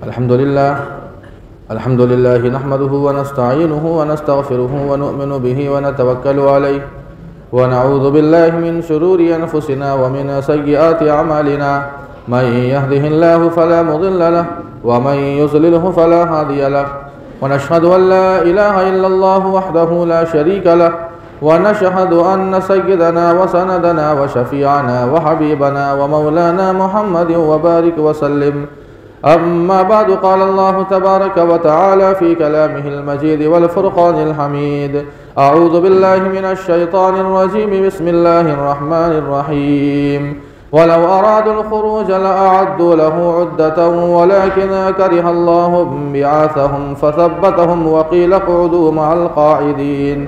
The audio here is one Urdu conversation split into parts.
الحمد لله نحمده ونستعينه ونستغفره ونؤمن به ونتوكل عليه ونعوذ بالله من شرور أنفسنا ومن سيئات أعمالنا من يهده الله فلا مضل له ومن يضلله فلا هادي له ونشهد أن لا إله إلا الله وحده لا شريك له ونشهد أن سيدنا وسندنا وشفيعنا وحبيبنا ومولانا محمد وبارك وسلم. أما بعد قال الله تبارك وتعالى في كلامه المجيد والفرقان الحميد: أعوذ بالله من الشيطان الرجيم، بسم الله الرحمن الرحيم. ولو أرادوا الخروج لأعدوا له عدة ولكن كره الله بعاثهم فثبتهم وقيل اقعدوا مع القاعدين.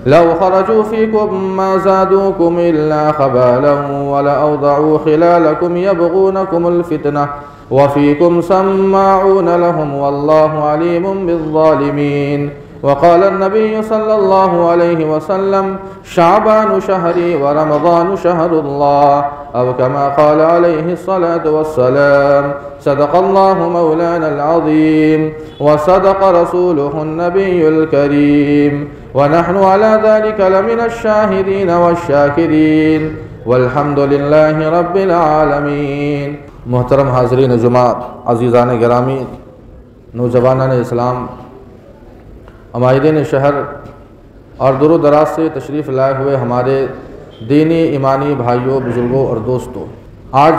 لو خرجوا فيكم ما زادوكم إلا خبالا ولأوضعوا خلالكم يبغونكم الفتنة وفيكم سماعون لهم والله عليم بالظالمين. وقال النبي صلى الله عليه وسلم: شعبان شهري ورمضان شهر الله، أو كما قال عليه الصلاة والسلام. صدق الله مولانا العظيم وصدق رسوله النبي الكريم، ونحن على ذلك لمن الشاهدين والشاكرين والحمد لله رب العالمين. محترم حاضرین جمعہ، عزیزان گرامی، نوجوانان اسلام، عمائدین شہر اور دور و دراز سے تشریف لائے ہوئے ہمارے دینی ایمانی بھائیوں، بزرگوں اور دوستوں، آج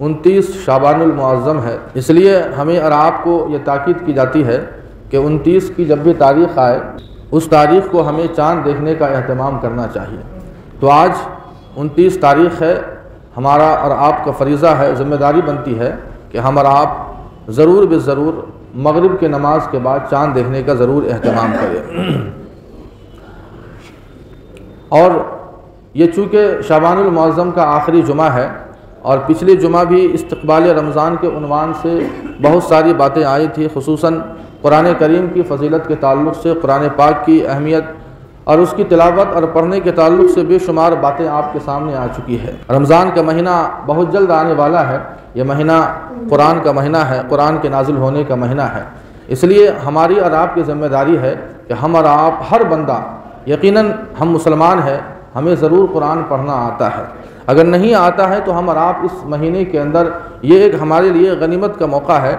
29 شعبان المعظم ہے، اس لیے ہمیں اور آپ کو یہ تاکید کی جاتی ہے کہ 29 کی جب بھی تاریخ آئے اس تاریخ کو ہمیں چاند دیکھنے کا اہتمام کرنا چاہیے. تو آج 29 تاریخ ہے، ہمارا اور آپ کا فریضہ ہے، ذمہ داری بنتی ہے کہ ہم اور آپ ضرور ضرور مغرب کے نماز کے بعد چاند دیکھنے کا ضرور اہتمام کریں. اور یہ چونکہ شعبان المعظم کا آخری جمعہ ہے اور پچھلی جمعہ بھی استقبال رمضان کے عنوان سے بہت ساری باتیں آئی تھی، خصوصاً قرآن کریم کی فضیلت کے تعلق سے، قرآن پاک کی اہمیت اور اس کی تلاوت اور پڑھنے کے تعلق سے بے شمار باتیں آپ کے سامنے آ چکی ہے. رمضان کا مہینہ بہت جلد آنے والا ہے، یہ مہینہ قرآن کا مہینہ ہے، قرآن کے نازل ہونے کا مہینہ ہے. اس لیے ہماری اور آپ کی ذمہ داری ہے کہ ہم اور آپ، ہر بندہ، یقیناً ہم مسلمان ہیں، ہمیں ضرور قرآن پڑھنا آتا ہے. اگر نہیں آتا ہے تو ہم اور آپ اس مہینے کے اندر، یہ ایک ہمارے لیے غنیمت کا موقع ہے،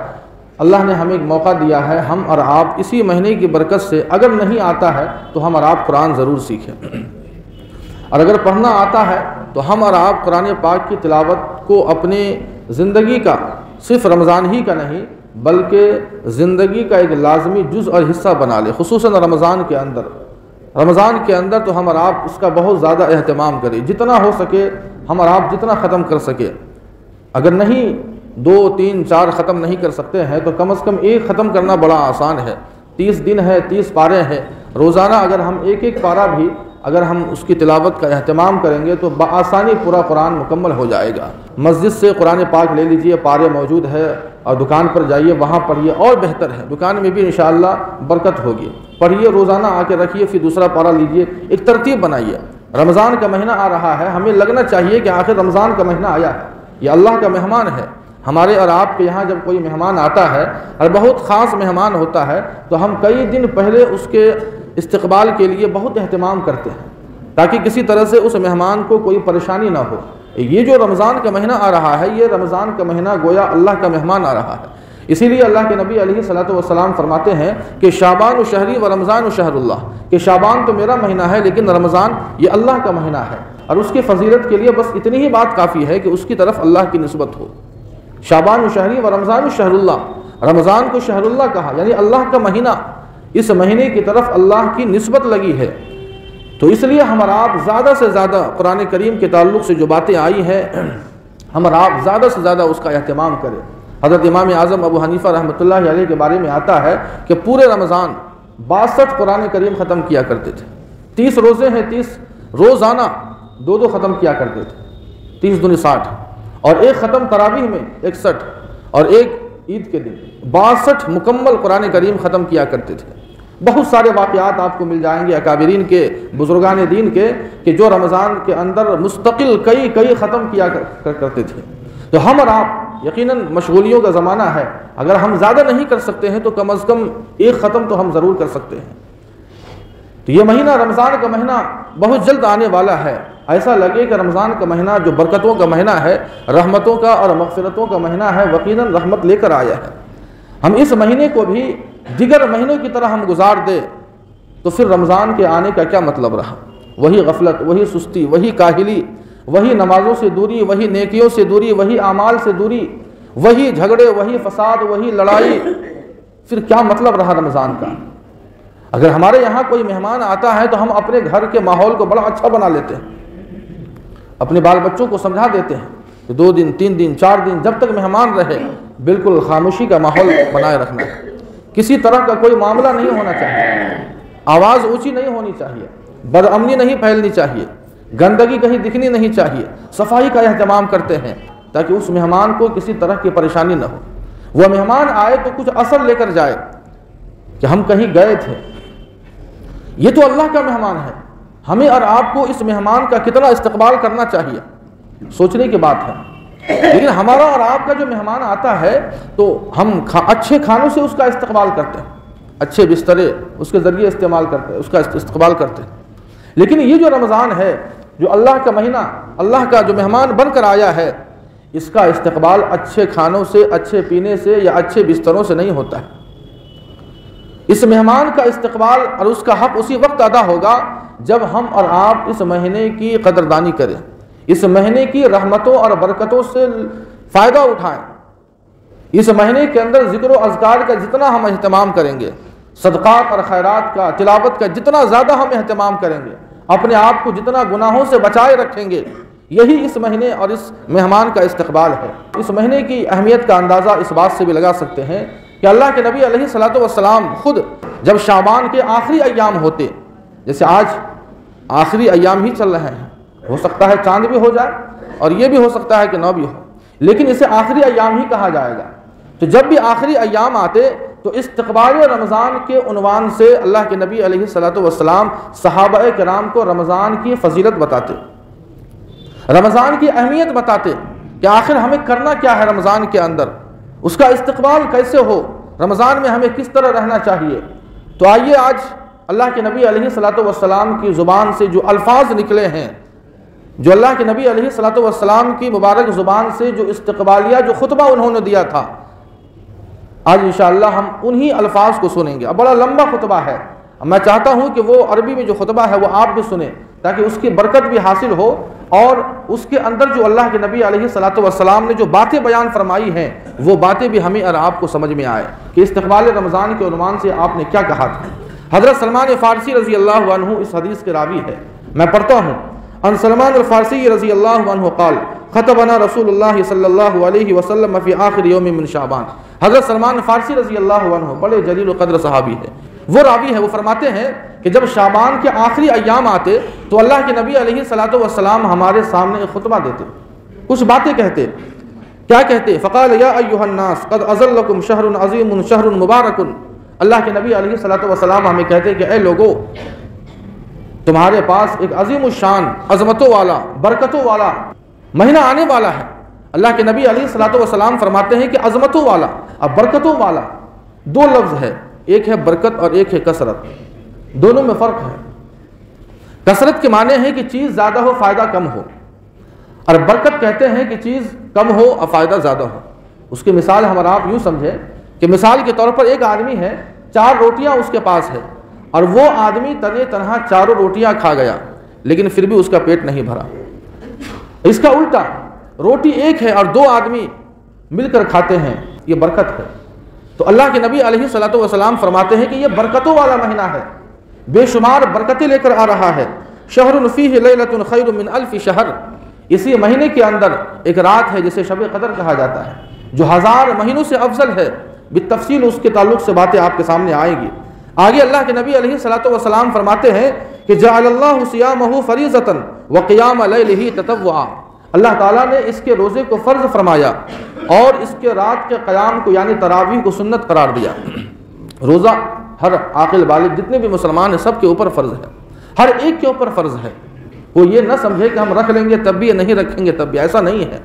اللہ نے ہمیں ایک موقع دیا ہے، ہم اور آپ اسی مہینے کی برکت سے اگر نہیں آتا ہے تو ہم اور آپ قرآن ضرور سیکھیں، اور اگر پڑھنا آتا ہے تو ہم اور آپ قرآن پاک کی تلاوت کو اپنی زندگی کا، صرف رمضان ہی کا نہیں بلکہ زندگی کا ایک لازمی جز اور حصہ بنا لیں. خصوصاً رمضان کے اندر تو ہم اور آپ اس کا بہت زیادہ اہتمام کریں، جتنا ہو سکے ہم اور آپ جتنا ختم کر سکے. اگر نہیں 2 3 4 ختم نہیں کر سکتے ہیں تو کم از کم ایک ختم کرنا بڑا آسان ہے. 30 دن ہے، 30 پارے ہیں، روزانہ اگر ہم ایک پارہ بھی اگر ہم اس کی تلاوت کا اہتمام کریں گے تو بآسانی پورا قرآن مکمل ہو جائے گا. مسجد سے قرآن پاک لے لیجئے، پارے موجود ہے، اور دکان پر جائیے وہاں پڑھیے، اور بہتر ہے دکان میں بھی انشاءاللہ برکت ہوگی. پڑھیے، روزانہ آ کے رکھیے، پھر دوسرا پارہ لیجئے، ایک ترتیب بنائیے. رمضان کا مہینہ آ رہا ہے، ہمیں لگنا چاہیے کہ آخر رمضان کا مہینہ آیا ہے، یہ اللہ کا مہمان ہے. ہمارے اور آپ کے یہاں جب کوئی مہمان آتا ہے اور بہت خاص مہمان ہوتا ہے تو ہم کئی دن پہلے اس کے استقبال کے لیے بہت اہتمام کرتے ہیں تاکہ کسی طرح سے اس مہمان کو کوئی پریشانی نہ ہو. یہ جو رمضان کا مہینہ آ رہا ہے، یہ رمضان کا مہینہ گویا اللہ کا مہمان آ رہا ہے. اسی لیے اللہ کے نبی علیہ الصلوۃ والسلام فرماتے ہیں کہ شعبان شہری و رمضان شہر اللہ، کہ شعبان تو میرا مہینہ ہے لیکن رمضان یہ اللہ کا مہینہ ہے. اور اس کی فضیلت کے لیے بس اتنی ہی بات کافی ہے کہ اس کی طرف اللہ کی نسبت ہو. شعبان شہری و رمضان شہر اللہ، رمضان کو شہر اللہ کہا، یعنی اللہ کا مہینہ، اس مہینے کی طرف اللہ کی نسبت لگی ہے. تو اس لیے ہم اور آپ زیادہ سے زیادہ قرآن کریم کے تعلق سے جو باتیں آئی ہیں ہم اور آپ زیادہ سے زیادہ اس کا اہتمام کریں. حضرت امام اعظم ابو حنیفہ رحمۃ اللہ علیہ کے بارے میں آتا ہے کہ پورے رمضان 62 قرآن کریم ختم کیا کرتے تھے. 30 روزے ہیں، 30 روزانہ 2 ختم کیا کرتے تھے، 30 دونی 60، اور ایک ختم تراویح میں 61، اور ایک عید کے دن 62 مکمل قرآن کریم ختم کیا کرتے تھے. بہت سارے واقعات آپ کو مل جائیں گے اکابرین کے، بزرگان دین کے، کہ جو رمضان کے اندر مستقل کئی ختم کیا کرتے تھے. تو ہم اور آپ یقیناً مشغولیوں کا زمانہ ہے، اگر ہم زیادہ نہیں کر سکتے ہیں تو کم از کم ایک ختم تو ہم ضرور کر سکتے ہیں۔ تو یہ مہینہ رمضان کا مہینہ بہت جلد آنے والا ہے، ایسا لگے کہ رمضان کا مہینہ جو برکتوں کا مہینہ ہے، رحمتوں کا اور مغفرتوں کا مہینہ ہے، یقیناً رحمت لے کر آیا ہے۔ ہم اس مہینے کو بھی دیگر مہینوں کی طرح ہم گزار دیں تو پھر رمضان کے آنے کا کیا مطلب رہا؟ وہی غفلت، وہی سستی، وہی کاہلی، وہی نمازوں سے دوری، وہی نیکیوں سے دوری، وہی اعمال سے دوری، وہی جھگڑے، وہی فساد، وہی لڑائی، پھر کیا مطلب رہا رمضان کا؟ اگر ہمارے یہاں کوئی مہمان آتا ہے تو ہم اپنے گھر کے ماحول کو بڑا اچھا بنا لیتے ہیں، اپنے بال بچوں کو سمجھا دیتے ہیں کہ 2 دن 3 دن 4 دن جب تک مہمان رہے بالکل خاموشی کا ماحول بنائے رکھنا ہے، کسی طرح کا کوئی معاملہ نہیں ہونا چاہیے، آواز اونچی نہیں ہونی چاہیے، بدامنی نہیں پھیلنی چاہیے، گندگی کہیں دکھنی نہیں چاہیے، صفائی کا اہتمام کرتے ہیں تاکہ اس مہمان کو کسی طرح کی پریشانی نہ ہو۔ وہ مہمان آئے تو کچھ اثر لے کر جائے کہ ہم کہیں گئے تھے، یہ تو اللہ کا مہمان ہے، ہمیں اور آپ کو اس مہمان کا کتنا استقبال کرنا چاہیے، سوچنے کی بات ہے۔ لیکن ہمارا اور آپ کا جو مہمان آتا ہے تو ہم اچھے کھانوں سے اس کا استقبال کرتے ہیں، اچھے بسترے اس کے ذریعے استعمال کرتے ہیں، اس کا استقبال کرتے ہیں۔ لیکن یہ جو رمضان ہے، جو اللہ کا مہینہ، اللہ کا جو مہمان بن کر آیا ہے، اس کا استقبال اچھے کھانوں سے، اچھے پینے سے یا اچھے بستروں سے نہیں ہوتا ہے۔ اس مہمان کا استقبال اور اس کا حق اسی وقت ادا ہوگا جب ہم اور آپ اس مہینے کی قدردانی کریں، اس مہینے کی رحمتوں اور برکتوں سے فائدہ اٹھائیں۔ اس مہینے کے اندر ذکر و اذکار کا جتنا ہم اہتمام کریں گے، صدقات اور خیرات کا، تلاوت کا جتنا زیادہ ہم اہتمام کریں گے، اپنے آپ کو جتنا گناہوں سے بچائے رکھیں گے، یہی اس مہینے اور اس مہمان کا استقبال ہے۔ اس مہینے کی اہمیت کا اندازہ اس بات سے بھی لگا سکتے ہیں کہ اللہ کے نبی علیہ الصلوۃ والسلام خود جب شعبان کے آخری ایام ہوتے، جیسے آج آخری ایام ہی چل رہے ہیں، ہو سکتا ہے چاند بھی ہو جائے اور یہ بھی ہو سکتا ہے کہ نہ بھی ہو، لیکن اسے آخری ایام ہی کہا جائے گا۔ تو جب بھی آخری ایام آتے تو استقبال رمضان کے عنوان سے اللہ کے نبی علیہ الصلوۃ والسلام صحابہ کرام کو رمضان کی فضیلت بتاتے، رمضان کی اہمیت بتاتے کہ آخر ہمیں کرنا کیا ہے رمضان کے اندر، اس کا استقبال کیسے ہو، رمضان میں ہمیں کس طرح رہنا چاہیے۔ تو آئیے آج اللہ کے نبی علیہ الصلوۃ والسلام کی زبان سے جو الفاظ نکلے ہیں، جو اللہ کے نبی علیہ الصلوۃ والسلام کی مبارک زبان سے جو استقبالیہ جو خطبہ انہوں نے دیا تھا، آج انشاءاللہ ہم انہی الفاظ کو سنیں گے۔ اب بڑا لمبا خطبہ ہے، میں چاہتا ہوں کہ وہ عربی میں جو خطبہ ہے وہ آپ بھی سنیں تاکہ اس کی برکت بھی حاصل ہو، اور اس کے اندر جو اللہ کے نبی علیہ الصلوۃ والسلام نے جو باتیں بیان فرمائی ہیں وہ باتیں بھی ہمیں اور آپ کو سمجھ میں آئے کہ استقبال رمضان کے عنوان سے آپ نے کیا کہا تھا۔ حضرت سلمان فارسی رضی اللہ عنہ اس حدیث کے راوی ہے، میں پڑھتا ہوں۔ ان سلمان الفارسی رضی اللہ عنہ قال خطبنا رسول اللہ صلی اللہ علیہ وسلم فی آخر یوم من شعبان۔ حضرت سلمان فارسی رضی اللہ عنہ بڑے جلیل و قدر صحابی ہے، وہ راوی ہے، وہ فرماتے ہیں کہ جب شعبان کے آخری ایام آتے تو اللہ کے نبی علیہ الصلوۃ والسلام ہمارے سامنے ایک خطبہ دیتے، کچھ باتیں کہتے۔ کیا کہتے؟ فقال یا ایھا الناس قد اظلکم شہر عظیم شہر مبارک۔ اللہ کے نبی علیہ الصلوۃ والسلام ہمیں کہتے کہ اے لوگو، تمہارے پاس ایک عظیم الشان، عظمتوں والا، برکتوں والا مہینہ آنے والا ہے۔ اللہ کے نبی علیہ الصلوۃ والسلام فرماتے ہیں کہ عظمتوں والا اور برکتوں والا، دو لفظ ہے، ایک ہے برکت اور ایک ہے کثرت، دونوں میں فرق ہے۔ کثرت کے معنی ہے کہ چیز زیادہ ہو فائدہ کم ہو، اور برکت کہتے ہیں کہ چیز کم ہو اور فائدہ زیادہ ہو۔ اس کی مثال ہم اور آپ یوں سمجھیں کہ مثال کے طور پر ایک آدمی ہے، 4 روٹیاں اس کے پاس ہے، اور وہ آدمی تنے تنہا 4 روٹیاں کھا گیا لیکن پھر بھی اس کا پیٹ نہیں بھرا۔ اس کا الٹا، روٹی ایک ہے اور 2 آدمی مل کر کھاتے ہیں، یہ برکت ہے۔ تو اللہ کے نبی علیہ الصلوۃ والسلام فرماتے ہیں کہ یہ برکتوں والا مہینہ ہے، بے شمار برکتیں لے کر آ رہا ہے۔ شہر فیہ لیلۃ خیر من الف شہر، اسی مہینے کے اندر ایک رات ہے جسے شب قدر کہا جاتا ہے، جو 1000 مہینوں سے افضل ہے۔ بالتفصیل اس کے تعلق سے باتیں آپ کے سامنے آئیں گی۔ آگے اللہ کے نبی علیہ الصلوۃ والسلام فرماتے ہیں کہ جعل اللہ صیامہ فریضۃ وقیام لیلہ تطوعا، اللہ تعالیٰ نے اس کے روزے کو فرض فرمایا اور اس کے رات کے قیام کو یعنی تراویح کو سنت قرار دیا۔ روزہ ہر عاقل بالغ جتنے بھی مسلمان ہیں سب کے اوپر فرض ہے، ہر ایک کے اوپر فرض ہے۔ وہ یہ نہ سمجھے کہ ہم رکھ لیں گے تب بھی، نہیں رکھیں گے تب بھی، ایسا نہیں ہے۔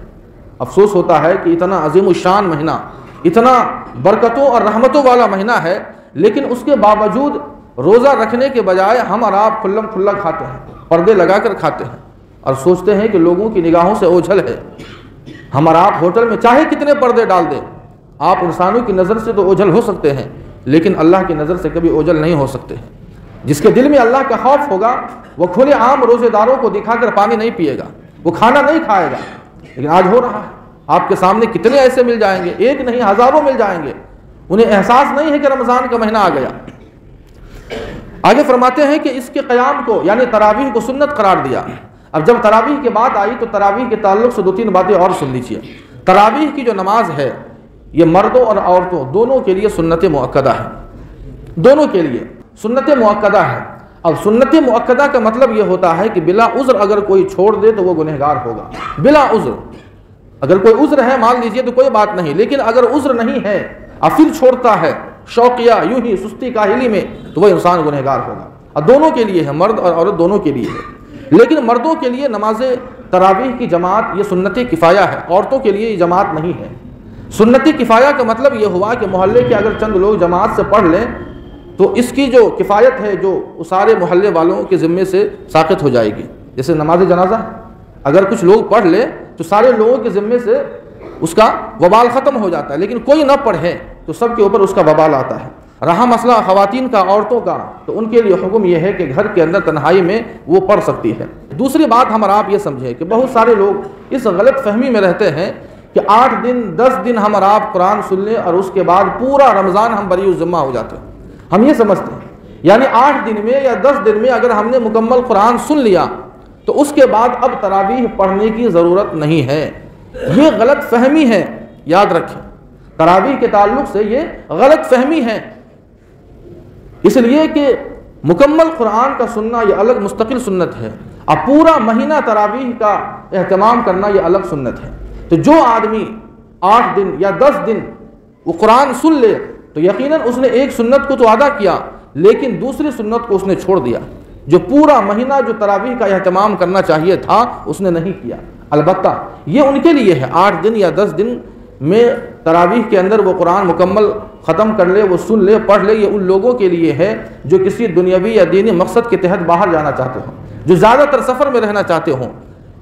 افسوس ہوتا ہے کہ اتنا عظیم الشان مہینہ، اتنا برکتوں اور رحمتوں والا مہینہ ہے، لیکن اس کے باوجود روزہ رکھنے کے بجائے ہم اور آپ کھلم کھلا کھاتے ہیں، پردے لگا کر کھاتے ہیں اور سوچتے ہیں کہ لوگوں کی نگاہوں سے اوجھل ہے۔ ہم اور آپ ہوٹل میں چاہے کتنے پردے ڈال دیں، آپ انسانوں کی نظر سے تو اوجھل ہو سکتے ہیں لیکن اللہ کی نظر سے کبھی اوجھل نہیں ہو سکتے ہیں۔ جس کے دل میں اللہ کا خوف ہوگا وہ کھلے عام روزے داروں کو دکھا کر پانی نہیں پیے گا، وہ کھانا نہیں کھائے گا۔ لیکن آج ہو رہا ہے، آپ کے سامنے کتنے ایسے مل جائیں گے، ایک نہیں ہزاروں مل جائیں گے، انہیں احساس نہیں ہے کہ رمضان کا مہینہ آ گیا۔ آگے فرماتے ہیں کہ اس کے قیام کو یعنی تراویح کو سنت قرار دیا۔ اب جب تراویح کی بات آئی تو تراویح کے تعلق سے 2-3 باتیں اور سن لیجیے۔ تراویح کی جو نماز ہے یہ مردوں اور عورتوں دونوں کے لیے سنت مؤکدہ ہے، دونوں کے لیے سنت مؤکدہ ہے۔ اب سنت مؤکدہ کا مطلب یہ ہوتا ہے کہ بلا عذر اگر کوئی چھوڑ دے تو وہ گنہگار ہوگا، بلا عذر۔ اگر کوئی عذر ہے مان لیجئے تو کوئی بات نہیں، لیکن اگر عذر نہیں ہے اور پھر چھوڑتا ہے شوقیہ یوں ہی سستی کاہلی میں تو وہ انسان گنہگار ہوگا۔ اور دونوں کے لیے ہے، مرد اور عورت دونوں کے لیے ہے۔ لیکن مردوں کے لیے نماز تراویح کی جماعت یہ سنت کفایہ ہے، عورتوں کے لیے یہ جماعت نہیں ہے۔ سنت کفایہ کا مطلب یہ ہوا کہ محلے کے اگر چند لوگ جماعت سے پڑھ لیں تو اس کی جو کفایت ہے جو سارے محلے والوں کے ذمے سے ساقط ہو جائے گی۔ جیسے نماز جنازہ اگر کچھ لوگ پڑھ لیں تو سارے لوگوں کے ذمے سے اس کا وبال ختم ہو جاتا ہے، لیکن کوئی نہ پڑھے تو سب کے اوپر اس کا وبال آتا ہے۔ رہا مسئلہ خواتین کا، عورتوں کا، تو ان کے لیے حکم یہ ہے کہ گھر کے اندر تنہائی میں وہ پڑھ سکتی ہے۔ دوسری بات ہم اور آپ یہ سمجھیں کہ بہت سارے لوگ اس غلط فہمی میں رہتے ہیں کہ 8 دن 10 دن ہم اور آپ قرآن سن لیں اور اس کے بعد پورا رمضان ہم بری الذمہ ہو جاتے ہیں۔ ہم یہ سمجھتے ہیں یعنی 8 دن میں یا 10 دن میں اگر ہم نے مکمل قرآن سن لیا تو اس کے بعد اب تراویح پڑھنے کی ضرورت نہیں ہے۔ یہ غلط فہمی ہے، یاد رکھیں، تراویح کے تعلق سے یہ غلط فہمی ہے، اس لیے کہ مکمل قرآن کا سننا یہ الگ مستقل سنت ہے، اب پورا مہینہ تراویح کا اہتمام کرنا یہ الگ سنت ہے۔ تو جو آدمی 8 دن یا 10 دن وہ قرآن سن لے تو یقیناً اس نے ایک سنت کو تو ادا کیا لیکن دوسری سنت کو اس نے چھوڑ دیا، جو پورا مہینہ جو تراویح کا اہتمام کرنا چاہیے تھا اس نے نہیں کیا۔ البتہ یہ ان کے لیے ہے 8 دن یا 10 دن میں تراویح کے اندر وہ قرآن مکمل ختم کر لے، وہ سن لے، پڑھ لے، یہ ان لوگوں کے لیے ہے جو کسی دنیاوی یا دینی مقصد کے تحت باہر جانا چاہتے ہوں، جو زیادہ تر سفر میں رہنا چاہتے ہوں،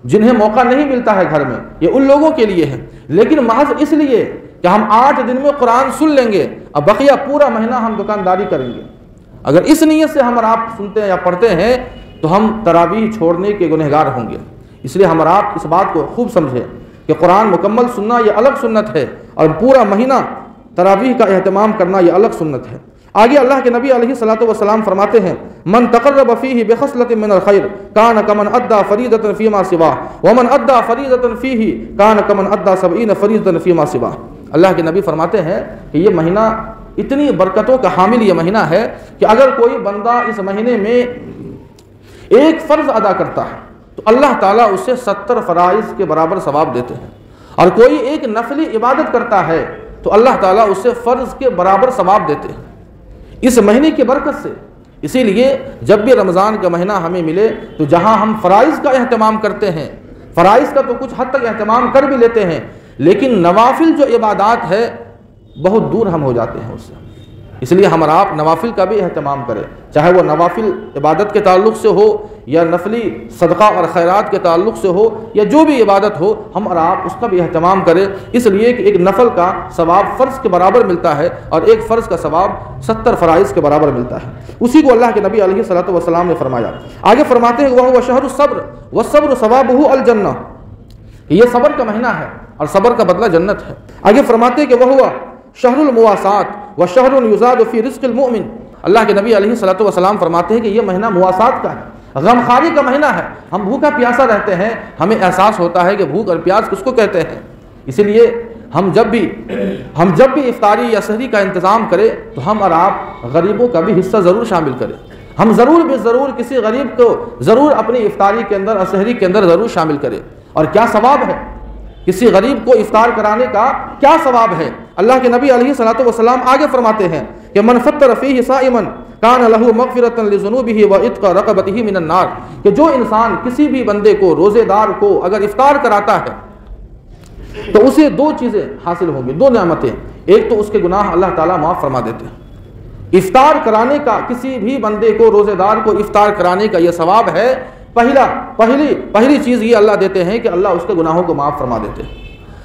جنہیں موقع نہیں ملتا ہے گھر میں، یہ ان لوگوں کے لیے ہے۔ لیکن محض اس لیے کہ ہم 8 دن میں قرآن سن لیں گے اب بقیہ پورا مہینہ ہم دکانداری کریں گے، اگر اس نیت سے ہم اور آپ سنتے ہیں یا پڑھتے ہیں تو ہم تراویح چھوڑنے کے گنہگار ہوں گے۔ اس لیے ہم اور آپ اس بات کو خوب سمجھیں کہ قرآن مکمل سننا یہ الگ سنت ہے اور پورا مہینہ تراویح کا اہتمام کرنا یہ الگ سنت ہے۔ آگے اللہ کے نبی علیہ الصلوۃ والسلام فرماتے ہیں من تقرب فیہ بخصلۃ من الخیر کان کمن ادى فریضۃ فیما سواہ ومن ادى فریضۃ فیہ کان کمن ادى 70 فریضۃ فیما سواہ۔ اللہ کے نبی فرماتے ہیں کہ یہ مہینہ اتنی برکتوں کا حامل یہ مہینہ ہے کہ اگر کوئی بندہ اس مہینے میں ایک فرض ادا کرتا ہے تو اللہ تعالیٰ اسے 70 فرائض کے برابر ثواب دیتے ہیں، اور کوئی ایک نفلی عبادت کرتا ہے تو اللہ تعالیٰ اسے فرض کے برابر ثواب دیتے ہیں اس مہینے کی برکت سے۔ اسی لیے جب بھی رمضان کا مہینہ ہمیں ملے تو جہاں ہم فرائض کا اہتمام کرتے ہیں، فرائض کا تو کچھ حد تک اہتمام کر بھی لیتے ہیں، لیکن نوافل جو عبادات ہے بہت دور ہم ہو جاتے ہیں اس سے۔ اس لیے ہم اور آپ نوافل کا بھی اہتمام کریں، چاہے وہ نوافل عبادت کے تعلق سے ہو یا نفلی صدقہ اور خیرات کے تعلق سے ہو یا جو بھی عبادت ہو، ہم اور آپ اس کا بھی اہتمام کریں، اس لیے کہ ایک نفل کا ثواب فرض کے برابر ملتا ہے اور ایک فرض کا ثواب 70 فرائض کے برابر ملتا ہے۔ اسی کو اللہ کے نبی علیہ الصلوۃ والسلام نے فرمایا۔ آگے فرماتے ہیں وَهُوَ شَهْرُ الصَّبْرِ وَالصَّبْرُ ثَوَابُهُ الْجَنَّةُ، یہ صبر کا مہینہ ہے اور صبر کا بدلہ جنت ہے۔ آگے فرماتے ہیں کہ وَهُوَ شهر المواسات وشهر يزاد في رزق المؤمن، اللہ کے نبی علیہ الصلوۃ والسلام فرماتے ہیں کہ یہ مہینہ مواسات کا ہے، غمخواری کا مہینہ ہے۔ ہم بھوکا پیاسا رہتے ہیں، ہمیں احساس ہوتا ہے کہ بھوک اور پیاس کس کو کہتے ہیں، اسی لیے ہم جب بھی افطاری یا سحری کا انتظام کریں تو ہم اور آپ غریبوں کا بھی حصہ ضرور شامل کریں، ہم ضرور بے ضرور کسی غریب کو ضرور اپنی افطاری کے اندر اور سحری کے اندر ضرور شامل کریں۔ اور کیا ثواب ہے کسی غریب کو افطار کرانے کا، کیا ثواب ہے۔ اللہ کے نبی علیہ الصلوۃ والسلام آگے فرماتے ہیں کہ من فطر فیہ صائما کان لہ مغفرۃ لذنوبہ وعتق رقبتہ من النار، کہ جو انسان کسی بھی بندے کو، روزے دار کو اگر افطار کراتا ہے تو اسے دو چیزیں حاصل ہوں گی، دو نعمتیں. ایک تو اس کے گناہ اللہ تعالیٰ معاف فرما دیتے ہیں. افطار کرانے کا، کسی بھی بندے کو، روزے دار کو افطار کرانے کا یہ ثواب ہے. پہلی چیز یہ اللہ دیتے ہیں کہ اللہ اس کے گناہوں کو معاف فرما دیتے ہیں.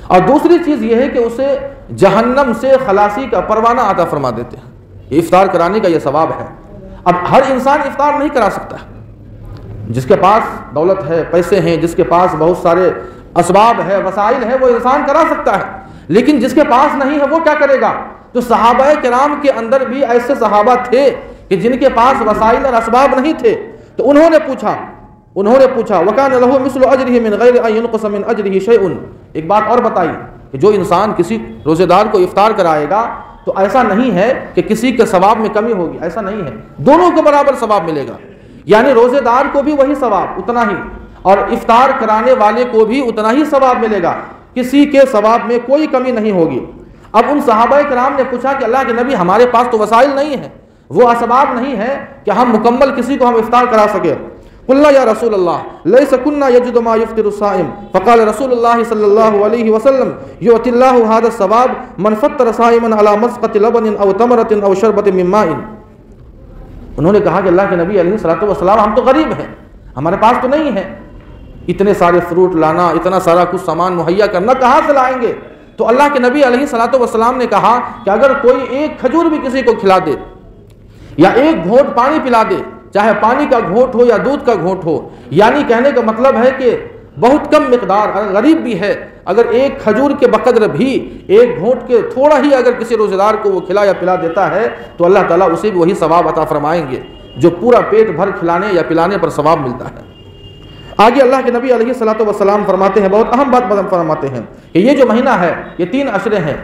اور دوسری چیز یہ ہے کہ اسے جہنم سے خلاصی کا پروانہ عطا فرما دیتے ہیں. یہ افطار کرانے کا یہ ثواب ہے. اب ہر انسان افطار نہیں کرا سکتا. جس کے پاس دولت ہے، پیسے ہیں، جس کے پاس بہت سارے اسباب ہے، وسائل ہے، وہ انسان کرا سکتا ہے. لیکن جس کے پاس نہیں ہے وہ کیا کرے گا؟ تو صحابہ کرام کے اندر بھی ایسے صحابہ تھے کہ جن کے پاس وسائل اور اسباب نہیں تھے. تو انہوں نے پوچھا وَكَانَ لَهُ مِثْلُ أَجْرِهِ مِنْ غَيْرِ أَنْ يُنْقَصَ مِنْ أَجْرِهِ شَيْءٌ. ایک بات اور بتائی کہ جو انسان کسی روزے دار کو افطار کرائے گا تو ایسا نہیں ہے کہ کسی کے ثواب میں کمی ہوگی، ایسا نہیں ہے. دونوں کو برابر ثواب ملے گا. یعنی روزے دار کو بھی وہی ثواب اتنا ہی، اور افطار کرانے والے کو بھی اتنا ہی ثواب ملے گا. کسی کے ثواب میں کوئی کمی نہیں ہوگی. اب ان صحابہ کرام نے پوچھا کہ اللہ کے نبی ہمارے پاس تو وسائل نہیں ہیں، وہ اسباب نہیں ہے کہ ہم مکمل کسی کو ہم افطار کرا سکے. قلنا یا رسول اللہ لیس کنا یجد ما یفطر الصائم فقال رسول اللہ صلی اللہ علیہ وسلم یؤتی اللہ هذا الثواب من فطر صائما على مسقة لبن او تمرة او شربة من ماء. انہوں نے کہا کہ اللہ کے نبی علیہ الصلوۃ والسلام ہم تو غریب ہیں، ہمارے پاس تو نہیں ہے، اتنے سارے فروٹ لانا، اتنا سارا کچھ سامان مہیا کرنا کہاں سے لائیں گے؟ تو اللہ کے نبی علیہ الصلوۃ والسلام نے کہا کہ اگر کوئی ایک کھجور بھی کسی کو کھلا دے یا ایک گھونٹ پانی پلا دے، چاہے پانی کا گھونٹ ہو یا دودھ کا گھونٹ ہو، یعنی کہنے کا مطلب ہے کہ بہت کم مقدار، اگر غریب بھی ہے، اگر ایک کھجور کے بقدر بھی ایک گھونٹ کے تھوڑا ہی اگر کسی روزے دار کو وہ کھلا یا پلا دیتا ہے تو اللہ تعالیٰ اسے بھی وہی ثواب عطا فرمائیں گے جو پورا پیٹ بھر کھلانے یا پلانے پر ثواب ملتا ہے. آگے اللہ کے نبی علیہ الصلوۃ والسلام فرماتے ہیں، بہت اہم بات فرماتے ہیں کہ یہ جو مہینہ ہے یہ 3 عشرے ہیں.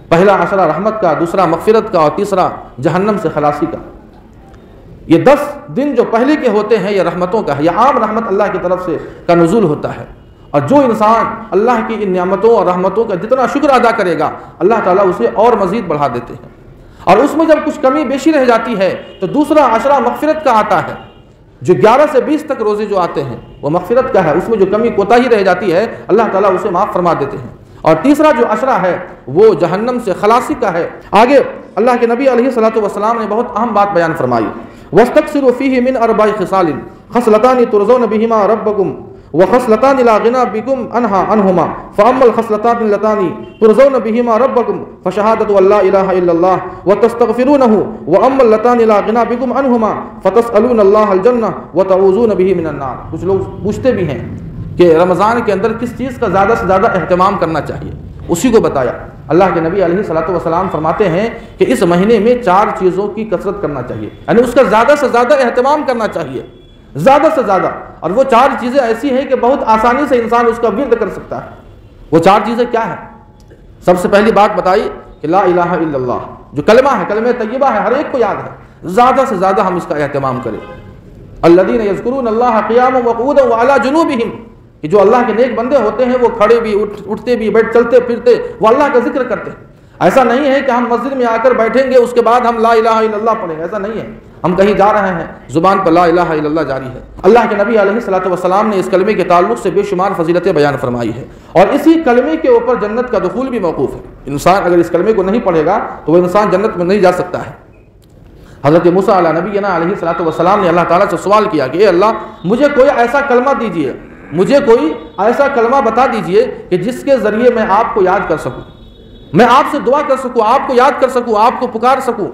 پہلا عشرہ رحمت کا، دوسرا مغفرت کا، اور تیسرا جہنم سے خلاصی کا. یہ 10 دن جو پہلے کے ہوتے ہیں یہ رحمتوں کا ہے، یہ عام رحمت اللہ کی طرف سے کا نزول ہوتا ہے. اور جو انسان اللہ کی ان نعمتوں اور رحمتوں کا جتنا شکر ادا کرے گا اللہ تعالیٰ اسے اور مزید بڑھا دیتے ہیں. اور اس میں جب کچھ کمی بیشی رہ جاتی ہے تو دوسرا عشرہ مغفرت کا آتا ہے. جو 11 سے 20 تک روزے جو آتے ہیں وہ مغفرت کا ہے، اس میں جو کمی کوتاہی رہ جاتی ہے اللہ تعالیٰ اسے معاف فرما دیتے ہیں. اور تیسرا جو عشرہ ہے وہ جہنم سے خلاصی کا ہے. آگے اللہ کے نبی علیہ الصلوۃ والسلام نے بہت اہم بات بیان فرمائی، وَاسْتَكْثِرُوا فِيهِ مِنْ أَرْبَعِ خِصَالٍ خَصْلَتَانِ تُرْضَوْنَ بِهِمَا رَبَّكُمْ وَخَصْلَتَانِ لَا غِنَى بِكُمْ عَنْهُمَا فَأَمَّا الْخَصْلَتَانِ اللَّتَانِ تُرْضَوْنَ بِهِمَا رَبَّكُمْ فَشَهَادَةُ أَن لَّا إِلَٰهَ إِلَّا اللَّهُ وَتَسْتَغْفِرُونَهُ وَأَمَّا اللَّتَانِ لَا غِنَى بِكُمْ عَنْهُمَا فَتَسْأَلُونَ اللَّهَ الْجَنَّةَ وَتَعُوذُونَ بِهِ مِنَ النَّارِ. کچھ لوگ پوچھتے بھی ہیں کہ رمضان کے اندر کس چیز کا زیادہ سے زیادہ اہتمام کرنا چاہیے، اسی کو بتایا. اللہ کے نبی علیہ الصلوۃ والسلام فرماتے ہیں کہ اس مہینے میں 4 چیزوں کی کثرت کرنا چاہیے، یعنی اس کا زیادہ سے زیادہ اہتمام کرنا چاہیے، زیادہ سے زیادہ. اور وہ 4 چیزیں ایسی ہیں کہ بہت آسانی سے انسان اس کا ورد کر سکتا ہے. وہ 4 چیزیں کیا ہیں؟ سب سے پہلی بات بتائی کہ لا الہ الا اللہ، جو کلمہ ہے، کلمہ طیبہ ہے، ہر ایک کو یاد ہے، زیادہ سے زیادہ ہم اس کا اہتمام کریں. الذین یذکرون اللہ قیاما وقعودا وعلی جنوبہم، کہ جو اللہ کے نیک بندے ہوتے ہیں وہ کھڑے بھی، اٹھتے بھی، چلتے پھرتے وہ اللہ کا ذکر کرتے ہیں. ایسا نہیں ہے کہ ہم مسجد میں آ کر بیٹھیں گے اس کے بعد ہم لا الہ الا اللہ پڑھیں گے، ایسا نہیں ہے. ہم کہیں جا رہے ہیں زبان پر لا الہ الا اللہ جاری ہے. اللہ کے نبی علیہ الصلوۃ والسلام نے اس کلمے کے تعلق سے بے شمار فضیلتیں بیان فرمائی ہے، اور اسی کلمے کے اوپر جنت کا دخول بھی موقوف ہے. انسان اگر اس کلمے کو نہیں پڑھے گا تو وہ انسان جنت میں نہیں جا سکتا ہے. حضرت موسیٰ علیہ نبینا علیہ الصلوۃ والسلام نے اللہ تعالیٰ سے سوال کیا کہ اے اللہ مجھے کوئی ایسا کلمہ دیجیے، مجھے کوئی ایسا کلمہ بتا دیجئے کہ جس کے ذریعے میں آپ کو یاد کر سکوں، میں آپ سے دعا کر سکوں، آپ کو یاد کر سکوں، آپ کو پکار سکوں.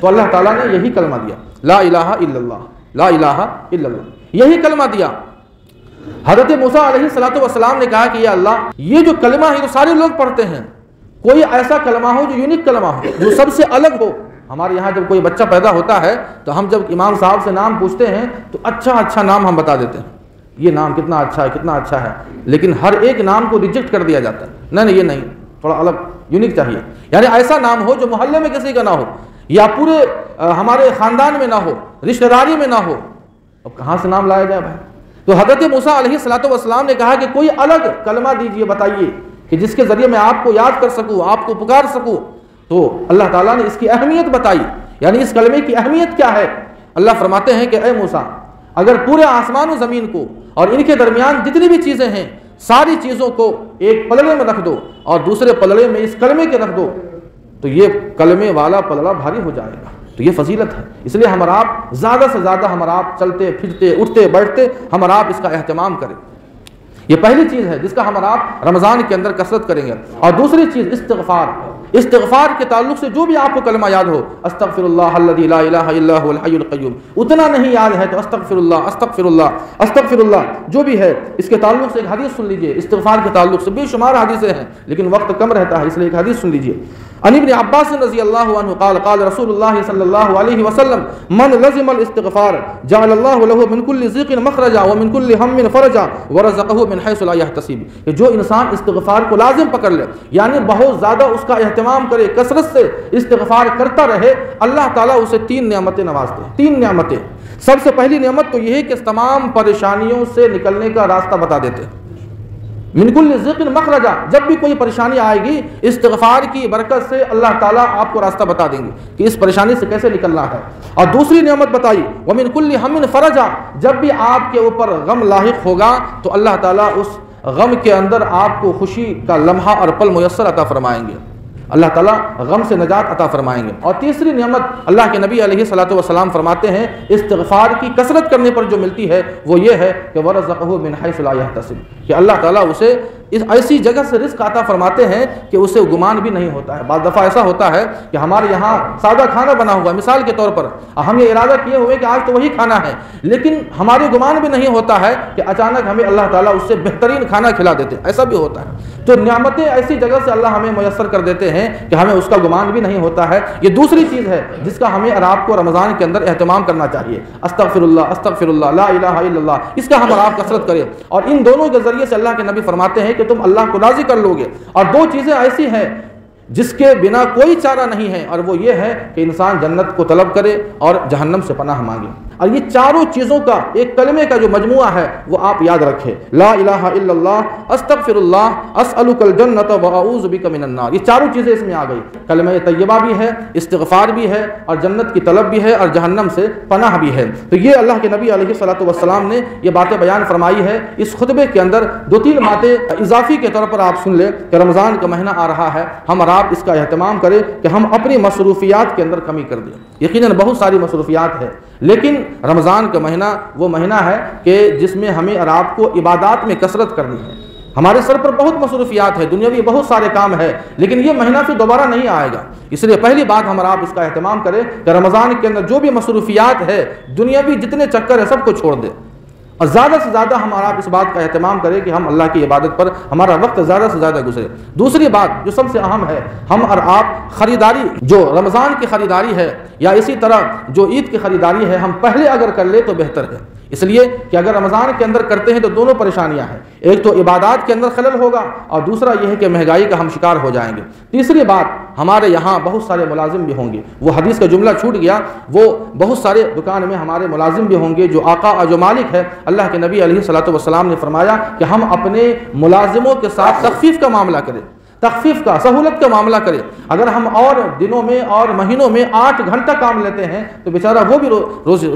تو اللہ تعالیٰ نے یہی کلمہ دیا، لا الہ الا اللہ، لا الہ الا اللہ، یہی کلمہ دیا. حضرت موسیٰ علیہ الصلوۃ والسلام نے کہا کہ یا اللہ یہ جو کلمہ ہے تو سارے لوگ پڑھتے ہیں، کوئی ایسا کلمہ ہو جو یونیک کلمہ ہو، جو سب سے الگ ہو. ہمارے یہاں جب کوئی بچہ پیدا ہوتا ہے تو ہم جب امام صاحب سے نام پوچھتے ہیں تو اچھا نام ہم بتا دیتے ہیں، یہ نام کتنا اچھا ہے، کتنا اچھا ہے. لیکن ہر ایک نام کو ریجیکٹ کر دیا جاتا ہے، نہیں یہ نہیں، تھوڑا الگ یونیک چاہیے. یعنی ایسا نام ہو جو محلے میں کسی کا نہ ہو، یا پورے ہمارے خاندان میں نہ ہو، رشتہ داری میں نہ ہو. اب کہاں سے نام لایا جائے بھائی؟ تو حضرت موسیٰ علیہ الصلوۃ والسلام نے کہا کہ کوئی الگ کلمہ دیجئے، بتائیے کہ جس کے ذریعے میں آپ کو یاد کر سکوں، آپ کو پکار سکوں. تو اللہ تعالیٰ نے اس کی اہمیت بتائی، یعنی اس کلمے کی اہمیت کیا ہے. اللہ فرماتے ہیں کہ اے موسیٰ اگر پورے آسمان و زمین کو اور ان کے درمیان جتنی بھی چیزیں ہیں ساری چیزوں کو ایک پلڑے میں رکھ دو اور دوسرے پلڑے میں اس کلمے کے رکھ دو تو یہ کلمے والا پلڑا بھاری ہو جائے گا۔ تو یہ فضیلت ہے، اس لیے ہم اور آپ زیادہ سے زیادہ ہم اور آپ چلتے پھرتے اٹھتے بیٹھتے ہم اور آپ اس کا اہتمام کریں۔ یہ پہلی چیز ہے جس کا ہم اور آپ رمضان کے اندر کثرت کریں گے۔ اور دوسری چیز استغفار، استغفار کے تعلق سے جو بھی آپ کو کلمہ یاد ہو، استغفر اللہ الذی لا الہ الا هو الحی القیوم، اتنا نہیں یاد ہے تو استغفر اللہ استغفر اللہ استغفر اللہ جو بھی ہے، اس کے تعلق سے ایک حدیث سن لیجئے۔ استغفار کے تعلق سے بے شمار حدیثیں ہیں لیکن وقت کم رہتا ہے، اس لیے ایک حدیث سن لیجئے۔ عن ابن عباس رضی اللہ عنہ قال قال رسول اللہ صلی اللہ علیہ وسلم من لزم الاستغفار جعل اللہ له من كل ضيق مخرجا ومن كل هم فرجا ورزقه من حيث لا يحتسب، کہ جو انسان استغفار کو لازم پکڑ لے، یعنی بہت زیادہ اس کا اہتمام کرے، کثرت سے استغفار کرتا رہے، اللہ تعالیٰ اسے 3 نعمتیں نوازتے ہیں۔ 3 نعمتیں۔ سب سے پہلی نعمت تو یہ ہے کہ تمام پریشانیوں سے نکلنے کا راستہ بتا دیتے ہیں۔ من کل ضیق مخرجا، جب بھی کوئی پریشانی آئے گی استغفار کی برکت سے اللہ تعالیٰ آپ کو راستہ بتا دیں گے کہ اس پریشانی سے کیسے نکلنا ہے۔ اور دوسری نعمت بتائی ومن کل ہم فرجا، جب بھی آپ کے اوپر غم لاحق ہوگا تو اللہ تعالیٰ اس غم کے اندر آپ کو خوشی کا لمحہ اور پل میسر عطا فرمائیں گے، اللہ تعالیٰ غم سے نجات عطا فرمائیں گے۔ اور تیسری نعمت اللہ کے نبی علیہ الصلوۃ والسلام فرماتے ہیں استغفار کی کثرت کرنے پر جو ملتی ہے وہ یہ ہے کہ ورزقہ من حیث لا یحتسب، کہ اللہ تعالیٰ اسے اس ایسی جگہ سے رزق عطا فرماتے ہیں کہ اسے گمان بھی نہیں ہوتا ہے۔ بعض دفعہ ایسا ہوتا ہے کہ ہمارے یہاں سادہ کھانا بنا ہوا ہے، مثال کے طور پر ہم یہ ارادہ کیے ہوئے کہ آج تو وہی کھانا ہے، لیکن ہمارے گمان بھی نہیں ہوتا ہے کہ اچانک ہمیں اللہ تعالیٰ اس سے بہترین کھانا کھلا دیتے ہیں، ایسا بھی ہوتا ہے۔ تو نعمتیں ایسی جگہ سے اللہ ہمیں میسر کر دیتے ہیں کہ ہمیں اس کا گمان بھی نہیں ہوتا ہے۔ یہ دوسری چیز ہے جس کا ہمیں اور آپ کو رمضان کے اندر اہتمام کرنا چاہیے، استغفر اللہ لا الہ الا اللہ، اس کا ہم اور آپ کثرت کریں۔ اور ان دونوں کے ذریعے سے اللہ کے نبی فرماتے ہیں کہ تم اللہ کو راضی کر لو گے۔ اور 2 چیزیں ایسی ہیں جس کے بنا کوئی چارہ نہیں ہے، اور وہ یہ ہے کہ انسان جنت کو طلب کرے اور جہنم سے پناہ مانگے۔ اور یہ چاروں چیزوں کا ایک کلمے کا جو مجموعہ ہے وہ آپ یاد رکھیں، لا الہ الا اللہ، استغفر اللہ، اسألک الجنۃ واعوذ بک من النار، یہ چاروں چیزیں اس میں آ گئی۔ کلمہ طیبہ بھی ہے، استغفار بھی ہے، اور جنت کی طلب بھی ہے، اور جہنم سے پناہ بھی ہے۔ تو یہ اللہ کے نبی علیہ الصلوۃ والسلام نے یہ باتیں بیان فرمائی ہے۔ اس خطبے کے اندر 2-3 باتیں اضافی کے طور پر آپ سن لیں کہ رمضان کا مہینہ آ رہا ہے، ہم اور آپ اس کا اہتمام کریں کہ ہم اپنی مصروفیات کے اندر کمی کر دیں۔ یقیناً بہت ساری مصروفیات ہے، لیکن رمضان کا مہینہ وہ مہینہ ہے کہ جس میں ہمیں اور آپ کو عبادات میں کثرت کرنی ہے۔ ہمارے سر پر بہت مصروفیات ہے، دنیاوی بہت سارے کام ہے، لیکن یہ مہینہ پھر دوبارہ نہیں آئے گا۔ اس لیے پہلی بات ہم اور آپ اس کا اہتمام کریں کہ رمضان کے اندر جو بھی مصروفیات ہے، دنیاوی جتنے چکر ہے سب کو چھوڑ دیں، اور زیادہ سے زیادہ ہم اور آپ اس بات کا اہتمام کریں کہ ہم اللہ کی عبادت پر ہمارا وقت زیادہ سے زیادہ گزرے۔ دوسری بات جو سب سے اہم ہے، ہم اور آپ خریداری، جو رمضان کی خریداری ہے یا اسی طرح جو عید کی خریداری ہے، ہم پہلے اگر کر لیں تو بہتر ہے، اس لیے کہ اگر رمضان کے اندر کرتے ہیں تو دونوں پریشانیاں ہیں، ایک تو عبادات کے اندر خلل ہوگا، اور دوسرا یہ ہے کہ مہنگائی کا ہم شکار ہو جائیں گے۔ تیسری بات، ہمارے یہاں بہت سارے ملازم بھی ہوں گے، وہ حدیث کا جملہ چھوٹ گیا، وہ بہت سارے دکان میں ہمارے ملازم بھی ہوں گے، جو آقا اور جو مالک ہے۔ اللہ کے نبی علیہ الصلوۃ والسلام نے فرمایا کہ ہم اپنے ملازموں کے ساتھ تخفیف کا معاملہ کریں، تخفیف کا، سہولت کا معاملہ کرے۔ اگر ہم اور دنوں میں اور مہینوں میں 8 گھنٹہ کام لیتے ہیں تو بیچارہ وہ بھی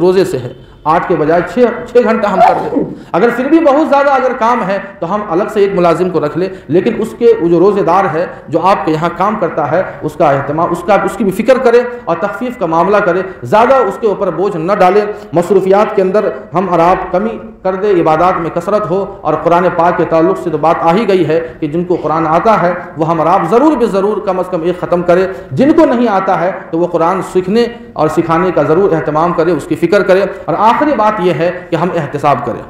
روزے سے ہے، 8 کے بجائے 6 گھنٹہ ہم کر دیں۔ اگر پھر بھی بہت زیادہ اگر کام ہے تو ہم الگ سے ایک ملازم کو رکھ لیں، لیکن اس کے جو روزے دار ہے جو آپ کے یہاں کام کرتا ہے اس کا اہتمام، اس کی بھی فکر کرے اور تخفیف کا معاملہ کرے، زیادہ اس کے اوپر بوجھ نہ ڈالے۔ مصروفیات کے اندر ہم اور آپ کمی کر دے، عبادات میں کثرت ہو۔ اور قرآن پاک کے تعلق سے تو بات آ ہی گئی ہے کہ جن کو قرآن آتا ہے وہ ہم اور آپ ضرور بے ضرور کم از کم ایک ختم کرے، جن کو نہیں آتا ہے تو وہ قرآن سیکھنے اور سکھانے کا ضرور اہتمام کرے، اس کی فکر کرے۔ اور آخری بات یہ ہے کہ ہم احتساب کریں۔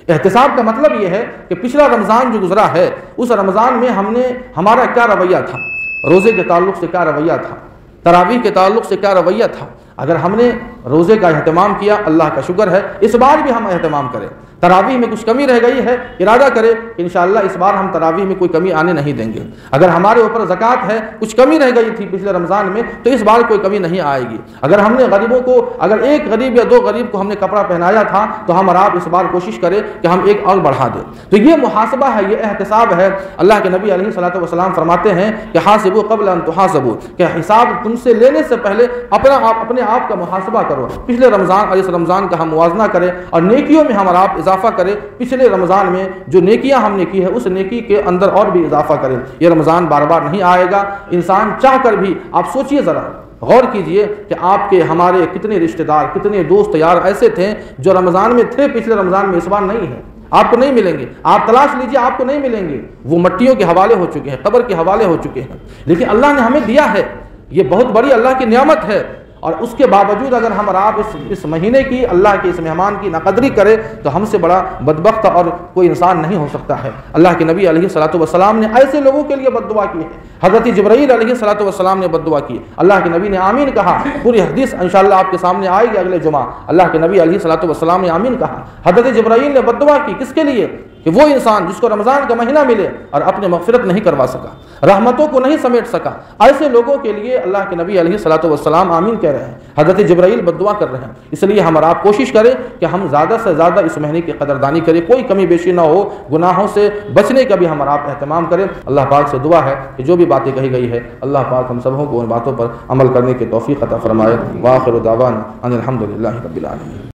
احتساب کا مطلب یہ ہے کہ پچھلا رمضان جو گزرا ہے اس رمضان میں ہم نے ہمارا کیا رویہ تھا، روزے کے تعلق سے کیا رویہ تھا، تراویح کے تعلق سے کیا رویہ تھا۔ اگر ہم نے روزے کا اہتمام کیا اللہ کا شکر ہے، اس بار بھی ہم اہتمام کریں۔ تراویح میں کچھ کمی رہ گئی ہے، ارادہ کرے کہ انشاءاللہ اس بار ہم تراویح میں کوئی کمی آنے نہیں دیں گے۔ اگر ہمارے اوپر زکوٰۃ ہے، کچھ کمی رہ گئی تھی پچھلے رمضان میں تو اس بار کوئی کمی نہیں آئے گی۔ اگر ہم نے غریبوں کو، اگر ایک غریب یا 2 غریب کو ہم نے کپڑا پہنایا تھا تو ہم اور آپ اس بار کوشش کریں کہ ہم ایک اور بڑھا دیں۔ تو یہ محاسبہ ہے، یہ احتساب ہے۔ اللہ کے نبی علیہ الصلوۃ والسلام فرماتے ہیں کہ حاسبوا قبل ان تحاسبوا، کہ حساب تم سے لینے سے پہلے اپنے آپ کا محاسبہ کرو۔ پچھلے رمضان اور اس رمضان کا ہم موازنہ کریں اور نیکیوں میں ہم اور آپ اضافہ کرے، پچھلے رمضان میں جو نیکیاں ہم نے کی ہے اس نیکی کے اندر اور بھی اضافہ کرے۔ یہ رمضان بار بار نہیں آئے گا، انسان چاہ کر بھی، آپ سوچئے ذرا، غور کیجئے کہ آپ کے ہمارے کتنے رشتہ دار، کتنے دوست یار ایسے تھے جو رمضان میں تھے، پچھلے رمضان میں، اس بار نہیں ہے، آپ کو نہیں ملیں گے، آپ تلاش لیجئے آپ کو نہیں ملیں گے، وہ مٹیوں کے حوالے ہو چکے ہیں، قبر کے حوالے ہو چکے ہیں۔ لیکن اللہ نے ہمیں دیا ہے، یہ بہت بڑی اللہ کی نعمت ہے، اور اس کے باوجود اگر ہم اور آپ اس مہینے کی، اللہ کے اس مہمان کی ناقدری کرے تو ہم سے بڑا بدبخت اور کوئی انسان نہیں ہو سکتا ہے۔ اللہ کے نبی علیہ الصلوۃ والسلام نے ایسے لوگوں کے لیے بد دعا کی ہے، حضرت جبرائیل علیہ الصلوۃ والسلام نے بد دعا کی، اللہ کے نبی نے آمین کہا، پوری حدیث انشاءاللہ آپ کے سامنے آئے گی اگلے جمعہ، اللہ کے نبی علیہ الصلوۃ والسلام نے آمین کہا، حضرت جبرائیل نے بد دعا کی، کس کے لیے؟ کہ وہ انسان جس کو رمضان کا مہینہ ملے اور اپنے مغفرت نہیں کروا سکا، رحمتوں کو نہیں سمیٹ سکا، ایسے لوگوں کے لیے اللہ کے نبی علیہ الصلوۃ والسلام آمین کہہ رہے ہیں، حضرت جبرائیل بد دعا کر رہے ہیں۔ اس لیے ہم اور آپ کوشش کریں کہ ہم زیادہ سے زیادہ اس مہینے کی قدردانی کریں، کوئی کمی بیشی نہ ہو، گناہوں سے بچنے کا بھی ہم اور آپ اہتمام کریں۔ اللہ پاک سے دعا ہے کہ جو بھی باتیں کہی گئی ہے اللہ پاک ہم سبوں کو ان باتوں پر عمل کرنے کی توفیق عطا فرمائے۔ وآخر دعوانا ان الحمد للہ رب العالمین۔